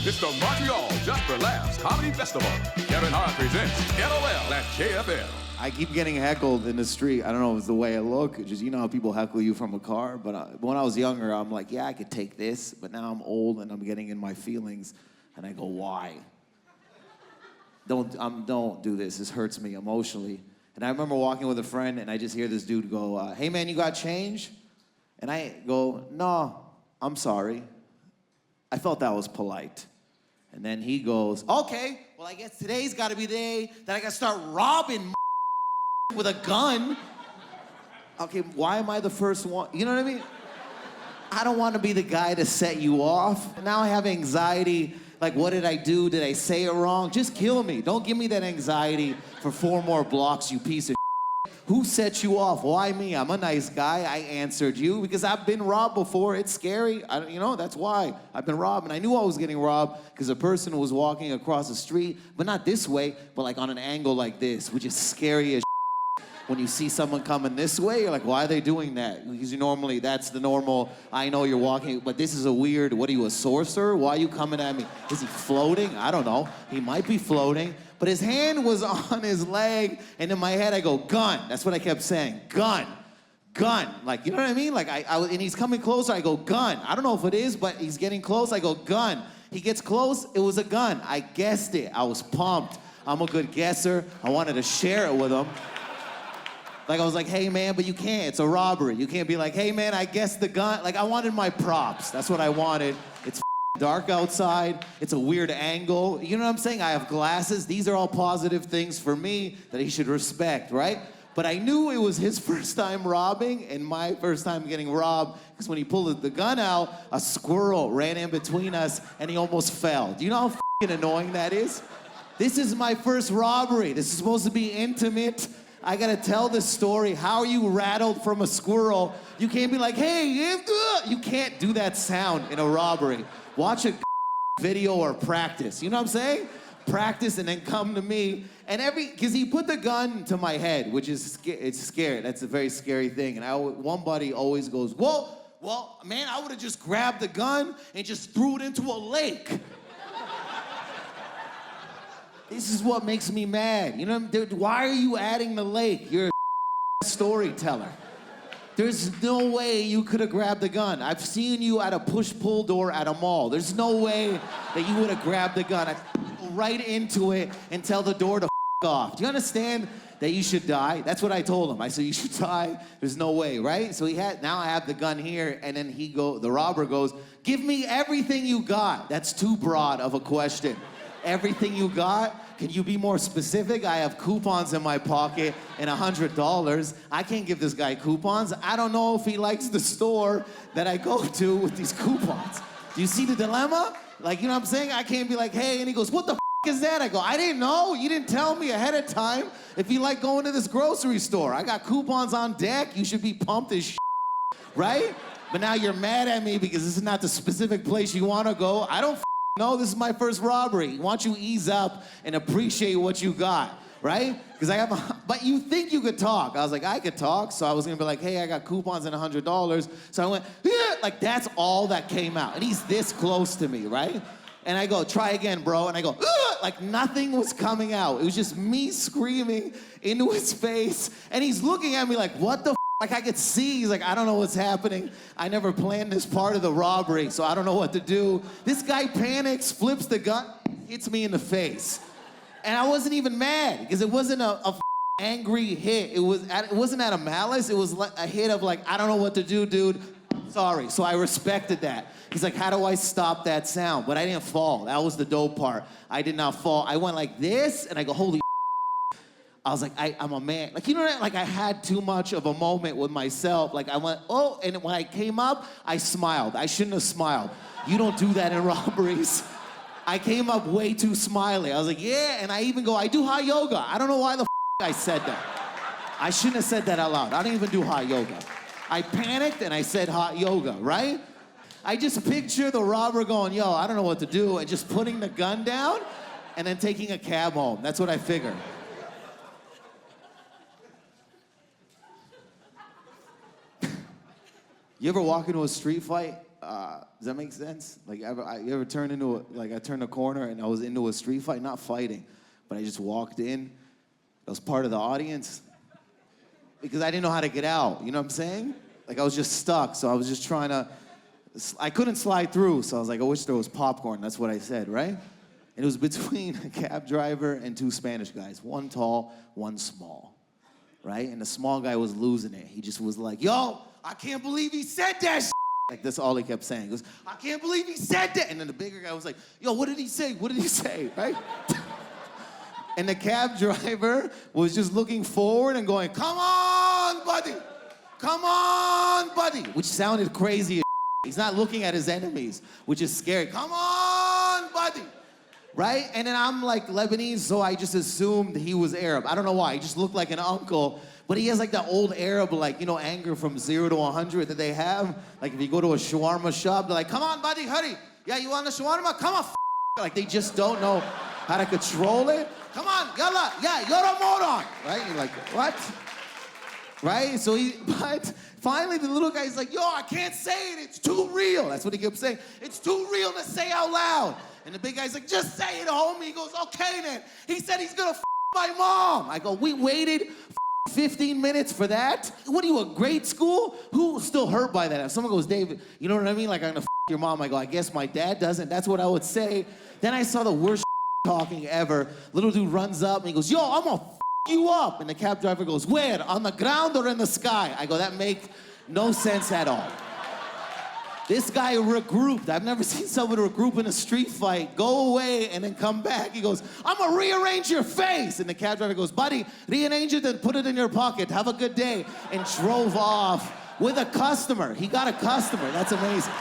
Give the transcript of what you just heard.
It's the Montreal Just for Laughs Comedy Festival. Kevin Hart presents LOL at KFL. I keep getting heckled in the street. I don't know if it's the way I look. Just, you know how people heckle you from a car? But when I was younger, I'm like, yeah, I could take this. But now I'm old and I'm getting in my feelings. And I go, why? Don't do this. This hurts me emotionally. And I remember walking with a friend and I just hear this dude go, hey man, you got change? And I go, no, I'm sorry. I felt that was polite. And then he goes, okay, well I guess today's gotta be the day that I gotta start robbing with a gun. Okay, why am I the first one? You know what I mean? I don't want to be the guy to set you off. Now I have anxiety, like what did I do? Did I say it wrong? Just kill me. Don't give me that anxiety for 4 more blocks, you piece of shit. Who set you off? Why me? I'm a nice guy. I answered you because I've been robbed before. It's scary. That's why I've been robbed. And I knew I was getting robbed because a person was walking across the street, but not this way, but like on an angle like this, which is scary as shit. When you see someone coming this way, you're like, why are they doing that? Because normally that's the normal, I know you're walking, but this is a weird, what are you, a sorcerer? Why are you coming at me? Is he floating? I don't know. He might be floating. But his hand was on his leg, and in my head I go, gun. That's what I kept saying, gun, gun. Like, you know what I mean? Like, and he's coming closer, I go, gun. I don't know if it is, but he's getting close, I go, gun. He gets close, it was a gun. I guessed it, I was pumped. I'm a good guesser. I wanted to share it with him. Like, I was like, hey man, but you can't, it's a robbery. You can't be like, hey man, I guessed the gun. Like, I wanted my props, that's what I wanted. It's dark outside, it's a weird angle. You know what I'm saying? I have glasses. These are all positive things for me that he should respect, right? But I knew it was his first time robbing and my first time getting robbed because when he pulled the gun out, a squirrel ran in between us and he almost fell. Do you know how f***ing annoying that is? This is my first robbery. This is supposed to be intimate. I gotta tell this story. How are you rattled from a squirrel? You can't be like, hey, you can't do that sound in a robbery. Watch a video or practice. You know what I'm saying? Practice and then come to me. And because he put the gun to my head, which is, it's scary. That's a very scary thing. And one buddy always goes, well, man, I would have just grabbed the gun and just threw it into a lake. This is what makes me mad. You know, why are you adding the lake? You're a storyteller. There's no way you could have grabbed the gun. I've seen you at a push-pull door at a mall. There's no way that you would have grabbed the gun. I'd go right into it and tell the door to off. Do you understand that you should die? That's what I told him. I said, you should die. There's no way, right? So now I have the gun here, and then the robber goes, give me everything you got. That's too broad of a question. Everything you got? Can you be more specific? I have coupons in my pocket and $100. I can't give this guy coupons. I don't know if he likes the store that I go to with these coupons. Do you see the dilemma? Like, you know what I'm saying? I can't be like, hey, and he goes, what the is that? I go, I didn't know. You didn't tell me ahead of time if you like going to this grocery store. I got coupons on deck. You should be pumped as shit, right? But now you're mad at me because this is not the specific place you want to go. I don't no, this is my first robbery. Why don't you ease up and appreciate what you got, right? Because but you think you could talk. I was like, I could talk. So I was gonna be like, hey, I got coupons and $100. So I went, yeah, like that's all that came out. And he's this close to me, right? And I go, try again, bro. And I go, like nothing was coming out. It was just me screaming into his face. And he's looking at me like, what the like I could see, he's like, I don't know what's happening. I never planned this part of the robbery, so I don't know what to do. This guy panics, flips the gun, hits me in the face. And I wasn't even mad, because it wasn't a angry hit. It wasn't out of malice, it was like a hit of like, I don't know what to do, dude. Sorry, so I respected that. He's like, how do I stop that sound? But I didn't fall, that was the dope part. I did not fall. I went like this, and I go, holy I was like, I'm a man. Like, you know what? Like, I had too much of a moment with myself. Like, I went, oh, and when I came up, I smiled. I shouldn't have smiled. You don't do that in robberies. I came up way too smiley. I was like, yeah, and I even go, I do hot yoga. I don't know why the I said that. I shouldn't have said that out loud. I don't even do hot yoga. I panicked and I said hot yoga, right? I just picture the robber going, yo, I don't know what to do, and just putting the gun down and then taking a cab home. That's what I figured. You ever walk into a street fight Does that make sense? Like, you ever turn into I turned a corner and I was into a street fight, not fighting, but I just walked in. I was part of the audience because I didn't know how to get out. You know what I'm saying? Like, I was just stuck, so I was just trying to. I couldn't slide through, so I was like, I wish there was popcorn. That's what I said, right? And it was between a cab driver and two Spanish guys, one tall, one small, right? And the small guy was losing it. He just was like, yo, I can't believe he said that shit. Like, that's all he kept saying. He goes, I can't believe he said that. And then the bigger guy was like, yo, what did he say? What did he say, right? And the cab driver was just looking forward and going, come on, buddy. Come on, buddy. Which sounded crazy as shit. He's not looking at his enemies, which is scary. Come on, buddy. Right? And then I'm like Lebanese, so I just assumed he was Arab. I don't know why. He just looked like an uncle. But he has like that old Arab, like, you know, anger from 0 to 100 that they have. Like, if you go to a shawarma shop, they're like, come on, buddy, hurry. Yeah, you want a shawarma? Come on, Like, they just don't know how to control it. Come on, yalla, yeah, you're a moron. Right? You're like, what? Right? So but finally the little guy's like, yo, I can't say it. It's too real. That's what he kept saying. It's too real to say out loud. And the big guy's like, just say it, homie. He goes, okay, then. He said he's gonna my mom. I go, we waited 15 minutes for that? What are you, a grade school? Who's still hurt by that? If someone goes, David, you know what I mean? Like, I'm gonna your mom. I go, I guess my dad doesn't. That's what I would say. Then I saw the worst talking ever. Little dude runs up and he goes, yo, I'm gonna you up. And the cab driver goes, where? On the ground or in the sky? I go, that makes no sense at all. This guy regrouped. I've never seen someone regroup in a street fight, go away, and then come back. He goes, I'm gonna rearrange your face. And the cab driver goes, buddy, rearrange it and put it in your pocket. Have a good day. And drove off with a customer. He got a customer. That's amazing.